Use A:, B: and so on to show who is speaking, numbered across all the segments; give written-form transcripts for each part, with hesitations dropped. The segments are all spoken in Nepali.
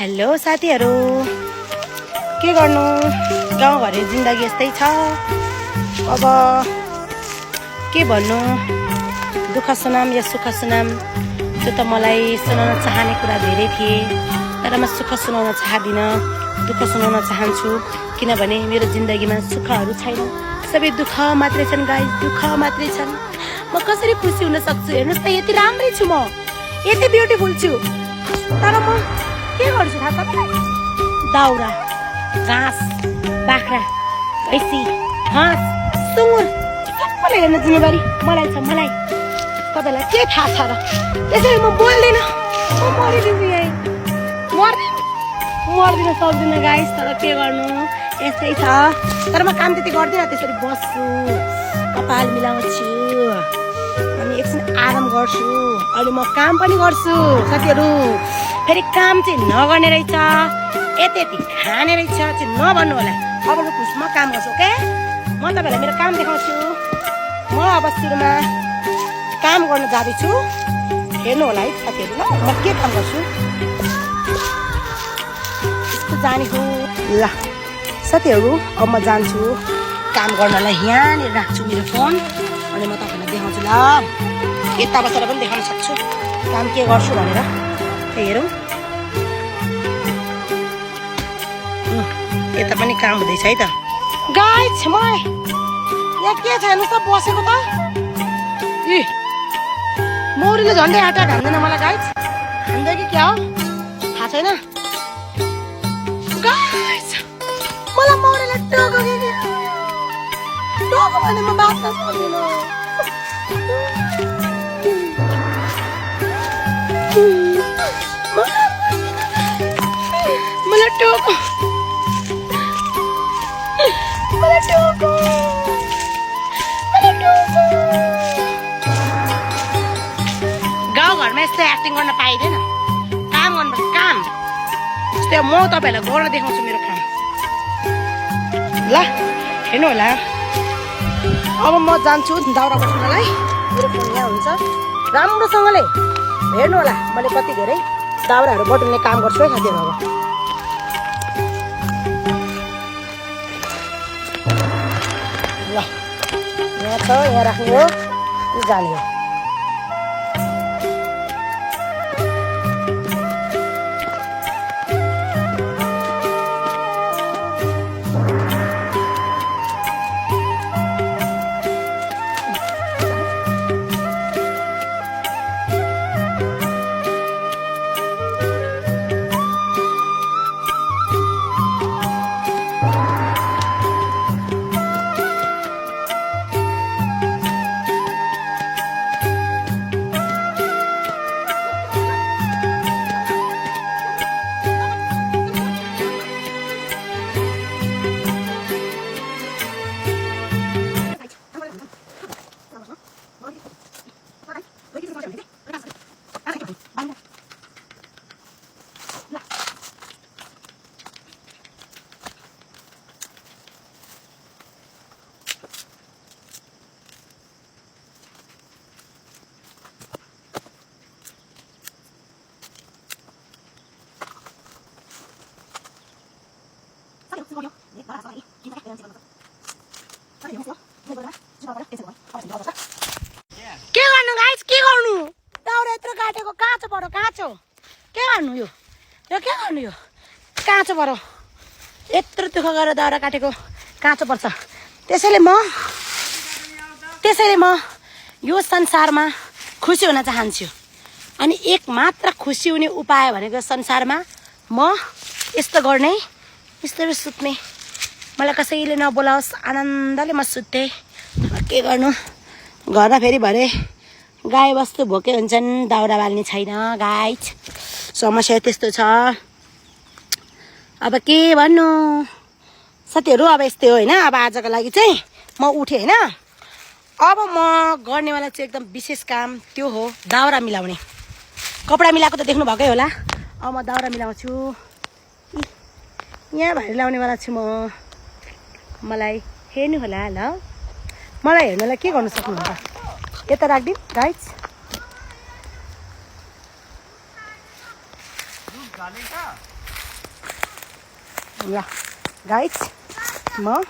A: हेलो साथीहरु, के गर्नु? गाउँघरे जिन्दगी यस्तै छ। अब के भन्नु, दुःख सुनाम या सुख सुनाम, त्यो त मलाई सुनाउन चाहने कुरा धेरै थिए, तर म सुख सुनाउन चाहदिन, दुःख सुनाउन चाहन्छु। किनभने मेरो जिन्दगीमा सुखहरू छैन, सबै दुःख मात्रै छन् गाइस, दुःख मात्रै छन्। म कसरी खुसी हुन सक्छु? हेर्नुस् त, यति राम्रै छु, म यति ब्युटिफुल छु, तर म के गर्छु थाहा तपाईलाई? दाउरा, घाँस, बाख्रा, भैँसी, हाँस, सुँगुर सबैलाई हेर्ने जिम्मेवारी मलाई छ। मलाई तपाईलाई के थाहा छ र? त्यसैले म बोल्दिन, म मरिदिन्छु यही, मर्दिन सक्दिनँ गाइस। तर के गर्नु, यस्तै छ। तर म काम त्यति गर्दिनँ, त्यसरी बस्छु, कपाल मिलाउँछु, अनि एकछिन आराम गर्छु, अनि म काम पनि गर्छु साथीहरू। फेरि काम चाहिँ नगर्ने रहेछ, यति खाने रहेछ चाहिँ नभन्नु होला। अब खुसमा काम गर्छु, ओके? म तपाईँहरूलाई मेरो काम देखाउँछु। म अब सुरुमा काम गर्न जाँदैछु, हेर्नु होला है साथीहरू। ल, म के काम गर्छु यस्तो जाने हो। ल साथीहरू, अब म जान्छु काम गर्नलाई। यहाँनिर राख्छु मेरो फोन, अनि म तपाईँलाई देखाउँछु। ल, यता बसेर पनि देखाउन सक्छु काम के गर्छु भनेर। हेरौँ, यता पनि काम हुँदैछ है त गाइस। म यहाँ के छ हेर्नु त, बसेको त मौरीले झन्डै आँटा घान्दैन मलाई गाइस। हान्दै कि क्या हो थाहा छैन गाइस। मलाई मौरीले टोक्यो कि टोक्यो भने म बाँच्न सक्दिन। मलाई टोक्यो, मलाई टोक्यो, मलाई टोक्यो। गाउँघरमा यस्तो एक्टिङ गर्न पाइँदैन, काम गर्नुपर्छ, काम। यस्तै म तपाईँहरूलाई गर्न देखाउँछु मेरो काम। ल हेर्नु होला, अब म जान्छु दाउरा बस्नलाई। मेरो फोन यहाँ हुन्छ, राम्रोसँगले हेर्नु होला। मैले कति धेरै दाउराहरू बटुल्ने काम गर्छु है साथीहरू। अब ल, यहाँ छ, यहाँ राख्ने हो, जाने हो। के गर्नु गाइस, के गर्नु? दाउरा यत्रो काटेको, काँचो पऱ्यो, काँचो। के गर्नु यो के गर्नु? यो काँचो पऱ्यो, यत्रो दुःख गरेर दाउरा काटेको काँचो पर्छ। त्यसैले म यो संसारमा खुसी हुन चाहन्छु। अनि एक मात्र खुसी हुने उपाय भनेको संसारमा म यस्तो गर्ने, यस्तो सुत्ने। मलाई कसैले नबोलाओस्, आनन्दले म सुत्थेँ। के गर्नु, घरमा फेरि भरे गाई बस्तु भोके हुन्छन्, दाउरा बाल्ने छैन गाइस। समस्या त्यस्तो छ। अब के भन्नु साथीहरू, अब यस्तै हो होइन। अब आजको लागि चाहिँ म उठेँ होइन। अब म गर्नेवाला चाहिँ एकदम विशेष काम त्यो हो दाउरा मिलाउने। कपडा मिलाएको त देख्नु भएकै होला। अब म दाउरा मिलाउँछु। यहाँ भारी लाउनेवाला छु म। मलाई हेर्नु होला। ल, मलाई हेर्नुलाई के गर्नु सक्नुहुन्छ? यता राखिदिउँ गाइस। ल गाइस म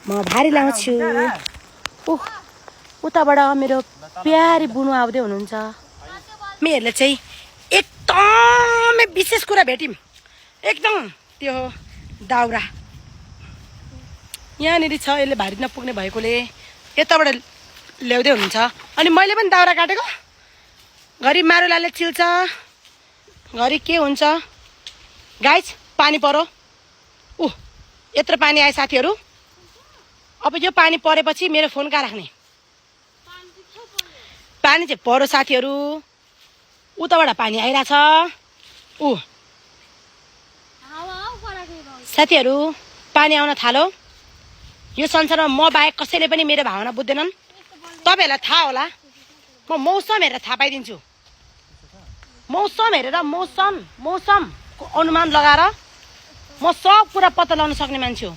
A: भारी ल्याउँछु उताबाट मेरो प्यारी बुनु आउँदै हुनुहुन्छ हामीहरूले चाहिँ एकदमै विशेष कुरा भेट्यौँ एकदम त्यो दाउरा यहाँनिर छ यसले भारी नपुग्ने भएकोले यताबाट ल्याउँदै हुनुहुन्छ अनि मैले पनि दाउरा काटेको घरि मारुलाले चिल्छ घरि के हुन्छ गाइस पानी परो यत्रो पानी आयो साथीहरू अब यो पानी परेपछि मेरो फोन कहाँ राख्ने पानी चाहिँ परो साथीहरू उताबाट पानी आइरहेछ साथीहरू पानी आउन थालो यो संसारमा म बाहेक कसैले पनि मेरो भावना बुझ्दैनन् तपाईहरुलाई थाहा होला म मौसम हेरेर थाहा पाइदिन्छु मौसम हेरेर मौसमको अनुमान लगाएर म सब कुरा पत्ता लगाउन सक्ने मान्छे हो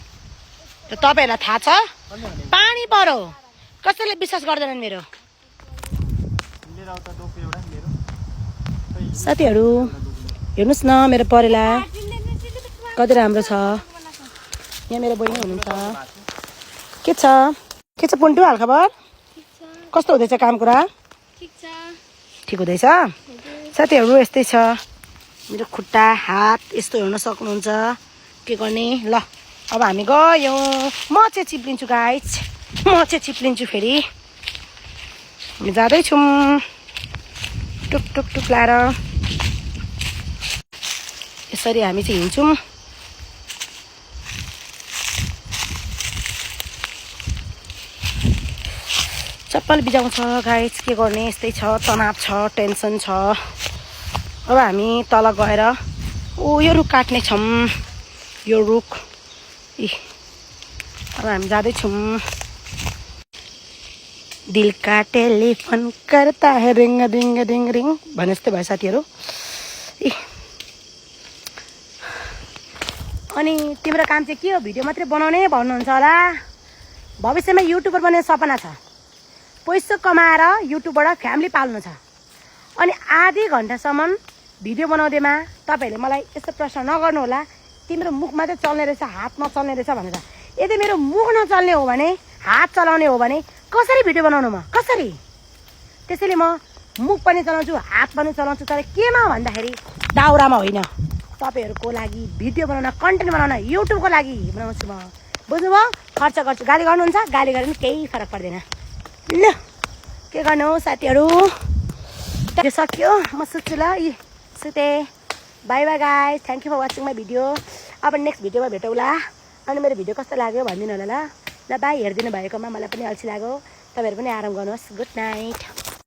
A: र तपाईहरुलाई थाहा छ पानी परो कसैले विश्वास गर्दैनन् मेरो साथीहरू हेर्नुस् न मेरो परेला कति राम्रो छ यहाँ मेरो बहिनी हुनुहुन्छ के छ पुन्टु हालखबर कस्तो हुँदैछ काम कुरा ठिक हुँदैछ साथीहरू यस्तै छ मेरो खुट्टा हात यस्तो हेर्न सक्नुहुन्छ के गर्ने ल अब हामी गयौँ म चाहिँ चिप्लिन्छु गाइस फेरि हामी जाँदैछौँ टुक टुक टुक लाएर यसरी हामी चाहिँ हिँड्छौँ चप्पल बिजाउँछ गाइस के गर्ने यस्तै छ तनाव छ टेन्सन छ अब हामी तल गएर यो रुख काट्ने छौँ यो रुख अब हामी जाँदैछौँ दिल का टेलिफोन करता है रिङ रिङ रिङ रिङ भने जस्तै भयो साथीहरू अनि तिम्रो काम चाहिँ के हो भिडियो मात्रै बनाउने भन्नुहुन्छ होला भविष्यमा युट्युबर बन्ने सपना छ पैसा कमाएर युट्युबबाट फ्यामिली पाल्नु छ अनि आधी घन्टासम्म भिडियो बनाउँदैमा तपाईहरुले मलाई यस्तो प्रश्न नगर्नु होला तिम्रो मुख मात्रै चल्ने रहेछ हात नचल्ने रहेछ भनेर यदि मेरो मुख नचल्ने हो भने हात चलाउने हो भने कसरी भिडियो बनाउनु म कसरी त्यसैले म मुख पनि चलाउँछु हात पनि चलाउँछु तर केमा भन्दाखेरि दाउरामा होइन तपाईहरुको लागि भिडियो बनाउन कन्टेन्ट बनाउन युट्युबको लागि बनाउँछु म बुझ्नुभयो खर्च गर्छु गाली गर्नुहुन्छ गाली गरे पनि केही फरक पर्दैन ल के गर्नु साथीहरू सक्यो म सुत्छु ल सुते bye bye guys thank you for watching my video अब नेक्स्ट भिडियोमा भेटौँला अनि मेरो भिडियो कस्तो लाग्यो भनिदिनु होला ल बाई हेरिदिनु भएकोमा मलाई पनि अल्छी लाग्यो तपाईहरु पनि आराम गर्नुहोस् गुड नाइट